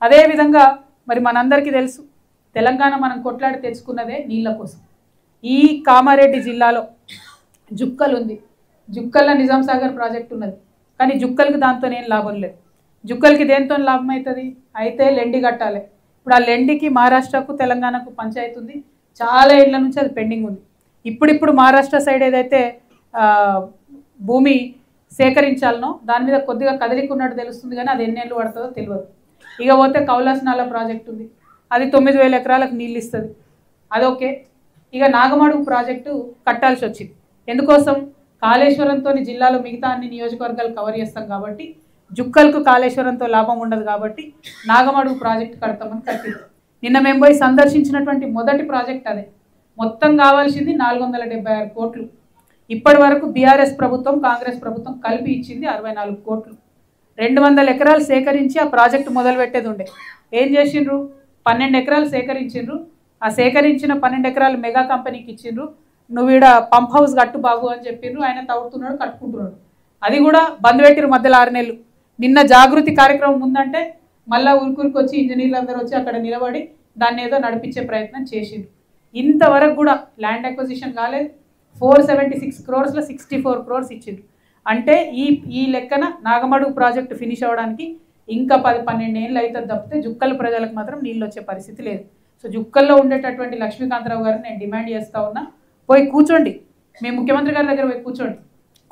అదే విధంగా మరి మనందరికీ తెలుసు తెలంగాణ మనం కొట్లాడి తెచ్చుకున్నదే నీళ్ళ కోసం. ఈ కామారెడ్డి జిల్లాలో జుక్కల్ ఉంది, జుక్కల్లో నిజాం సాగర్ ప్రాజెక్ట్ ఉన్నది, కానీ జుక్కల్కి దాంతో ఏం లాభం లేదు. జుక్కల్కి దేంతో లాభం అవుతుంది అయితే లెండి కట్టాలి. ఇప్పుడు ఆ లెండికి మహారాష్ట్రకు తెలంగాణకు పంచాయతీ ఉంది, చాలా ఏళ్ల నుంచి అది పెండింగ్ ఉంది. ఇప్పుడిప్పుడు మహారాష్ట్ర సైడ్ ఏదైతే భూమి సేకరించాలనో దాని మీద కొద్దిగా కదిలికున్నట్టు తెలుస్తుంది, కానీ అది ఎన్నేళ్ళు పడుతుందో తెలియదు. ఇక పోతే కౌలాసనాల ప్రాజెక్ట్ ఉంది, అది 9,000 ఎకరాలకు నీళ్ళు ఇస్తుంది, అదొకే. ఇక నాగమడుగు ప్రాజెక్టు కట్టాల్సి వచ్చింది. ఎందుకోసం? కాళేశ్వరంతో జిల్లాలో మిగతా అన్ని నియోజకవర్గాలు కవర్ చేస్తాం కాబట్టి, జుక్కల్కు కాళేశ్వరంతో లాభం ఉండదు కాబట్టి నాగమడుగు ప్రాజెక్టు కడతామని కట్టింది. నిన్న మేము పోయి సందర్శించినటువంటి మొదటి ప్రాజెక్ట్ అదే. మొత్తం కావాల్సింది 476 కోట్లు. ఇప్పటి వరకు బీఆర్ఎస్ ప్రభుత్వం కాంగ్రెస్ ప్రభుత్వం కలిపి ఇచ్చింది 64 కోట్లు. 200 ఎకరాలు సేకరించి ఆ ప్రాజెక్టు మొదలు పెట్టేది ఉండే. ఏం చేసిండ్రు? 12 ఎకరాలు సేకరించిండ్రు. ఆ సేకరించిన 12 ఎకరాలు మెగా కంపెనీకి ఇచ్చిండ్రు. నువ్వు ఈడ పంప్ హౌస్ కట్టు బాబు అని చెప్పిండ్రు. ఆయన తవ్వుతున్నాడు, కట్టుకుంటున్నాడు. అది కూడా బంద్ పెట్టిరు మధ్యలో 6 నెలలు. నిన్న జాగృతి కార్యక్రమం ఉందంటే మళ్ళీ ఊరికి వచ్చి ఇంజనీర్లు అందరూ వచ్చి అక్కడ నిలబడి దాన్ని ఏదో నడిపించే ప్రయత్నం చేసిండ్రు. ఇంతవరకు కూడా ల్యాండ్ అక్విజిషన్ కాలేదు. 476 crores 64 crores ఇచ్చిండ్రు. అంటే ఈ లెక్కన నాగమడుగు ప్రాజెక్టు ఫినిష్ అవ్వడానికి ఇంకా 10-12 ఏళ్ళు అవుతుంది తప్పితే జుక్కల ప్రజలకు మాత్రం నీళ్ళు వచ్చే పరిస్థితి లేదు. సో జుక్కల్లో ఉండేటటువంటి లక్ష్మీకాంతరావు గారిని నేను డిమాండ్ చేస్తూ ఉన్నా, పోయి కూర్చోండి, మీ ముఖ్యమంత్రి గారి దగ్గర పోయి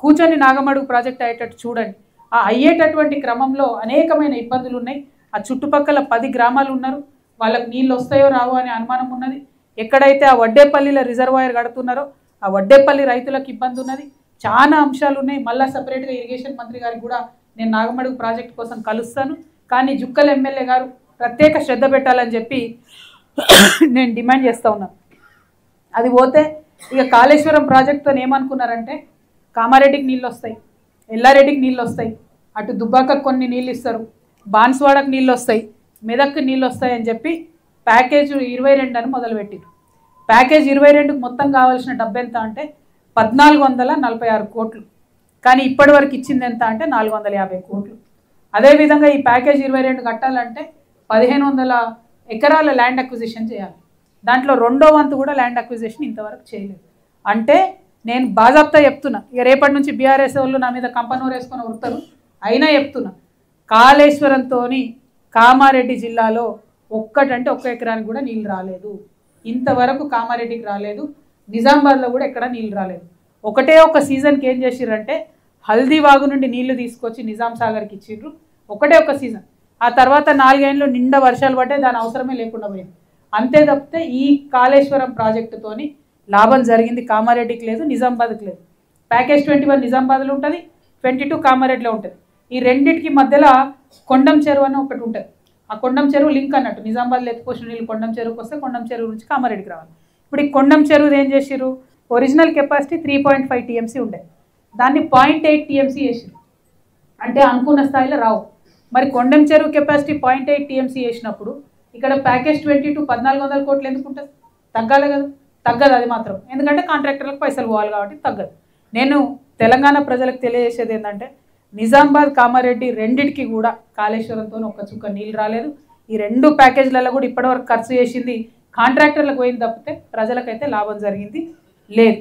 కూర్చొని నాగమడుగు ప్రాజెక్ట్ అయ్యేటట్టు చూడండి. ఆ అయ్యేటటువంటి క్రమంలో అనేకమైన ఇబ్బందులు ఉన్నాయి. ఆ చుట్టుపక్కల 10 గ్రామాలు ఉన్నారు, వాళ్ళకు నీళ్ళు వస్తాయో రావో అనే అనుమానం ఉన్నది. ఎక్కడైతే ఆ వడ్డేపల్లిలో రిజర్వాయర్ కడుతున్నారో ఆ వడ్డేపల్లి రైతులకు ఇబ్బంది ఉన్నది. చాలా అంశాలు ఉన్నాయి. మళ్ళీ సపరేట్గా ఇరిగేషన్ మంత్రి గారికి కూడా నేను నాగమడుగు ప్రాజెక్ట్ కోసం కలుస్తాను, కానీ జుక్కల్ ఎమ్మెల్యే గారు ప్రత్యేక శ్రద్ధ పెట్టాలని చెప్పి నేను డిమాండ్ చేస్తూ ఉన్నాను. అది పోతే ఇక కాళేశ్వరం ప్రాజెక్టుతో ఏమనుకున్నారంటే కామారెడ్డికి నీళ్ళు వస్తాయి, ఎల్లారెడ్డికి నీళ్ళు వస్తాయి, అటు దుబ్బాకకు కొన్ని నీళ్ళు ఇస్తారు, బాన్స్వాడకు నీళ్ళు వస్తాయి, మెదక్కి నీళ్ళు వస్తాయి అని చెప్పి ప్యాకేజ్ 22 అని మొదలుపెట్టారు. ప్యాకేజ్ 22కు మొత్తం కావాల్సిన డబ్బు ఎంత అంటే 1446 కోట్లు. కానీ ఇప్పటి వరకు ఇచ్చింది ఎంత అంటే 450 కోట్లు. అదేవిధంగా ఈ ప్యాకేజ్ 22 కట్టాలంటే 1500 ఎకరాల ల్యాండ్ అక్విజిషన్ చేయాలి. దాంట్లో 2వ వంతు కూడా ల్యాండ్ అక్విజిషన్ ఇంతవరకు చేయలేదు. అంటే నేను బాజాప్తా చెప్తున్నా, ఇక రేపటి నుంచి బీఆర్ఎస్ వాళ్ళు నా మీద కంపనూరు వేసుకొని ఉడతారు, అయినా చెప్తున్నా, కాళేశ్వరంతో కామారెడ్డి జిల్లాలో ఒక్కటంటే 1 ఎకరానికి కూడా నీళ్ళు రాలేదు. ఇంతవరకు కామారెడ్డికి రాలేదు, నిజామాబాద్లో కూడా ఎక్కడ నీళ్ళు రాలేదు. ఒకటే ఒక సీజన్కి ఏం చేసిర్రంటే హల్దీవాగు నుండి నీళ్లు తీసుకొచ్చి నిజాం సాగర్కి ఇచ్చిర్రు, ఒకటే ఒక సీజన్. ఆ తర్వాత 4 ఏళ్ళు నిండా వర్షాలు పడ్డాయి, దాని అవసరమే లేకుండా పోయింది. అంతే తప్పితే ఈ కాళేశ్వరం ప్రాజెక్టుతోని లాభం జరిగింది కామారెడ్డికి లేదు, నిజామాబాద్కి లేదు. ప్యాకేజ్ 21 నిజామాబాద్లో ఉంటుంది, 22 కామారెడ్డిలో ఉంటుంది. ఈ రెండింటికి మధ్యలో కొండం చెరువు అని ఒకటి ఉంటుంది. ఆ కొండం చెరువు లింక్ అన్నట్టు, నిజామాబాద్లో ఎత్తుపోసిన నీళ్ళు కొండం చెరువుకి వస్తే కొండం చెరువు నుంచి కామారెడ్డికి రావాలి. ఇప్పుడు ఈ కొండం చెరువు ఏం చేసిర్రు? ఒరిజినల్ కెపాసిటీ 3.5 TMC ఉండే, దాన్ని 0.8 TMC చేసిర్రు. అంటే అనుకున్న స్థాయిలో రావు. మరి కొండం చెరువు కెపాసిటీ 0.8 TMC చేసినప్పుడు ఇక్కడ ప్యాకేజ్ 22 1400 కోట్లు ఎందుకు ఉంటుంది? తగ్గాలి కదా? తగ్గదు అది మాత్రం, ఎందుకంటే కాంట్రాక్టర్లకు పైసలు పోవాలి కాబట్టి తగ్గదు. నేను తెలంగాణ ప్రజలకు తెలియజేసేది ఏంటంటే నిజామాబాద్ కామారెడ్డి రెండింటికి కూడా కాళేశ్వరంతో ఒక్క చుక్క నీళ్ళు రాలేదు. ఈ 2 ప్యాకేజీలలో కూడా ఇప్పటివరకు ఖర్చు చేసింది కాంట్రాక్టర్లకు పోయింది తప్పితే ప్రజలకైతే లాభం జరిగింది లేదు.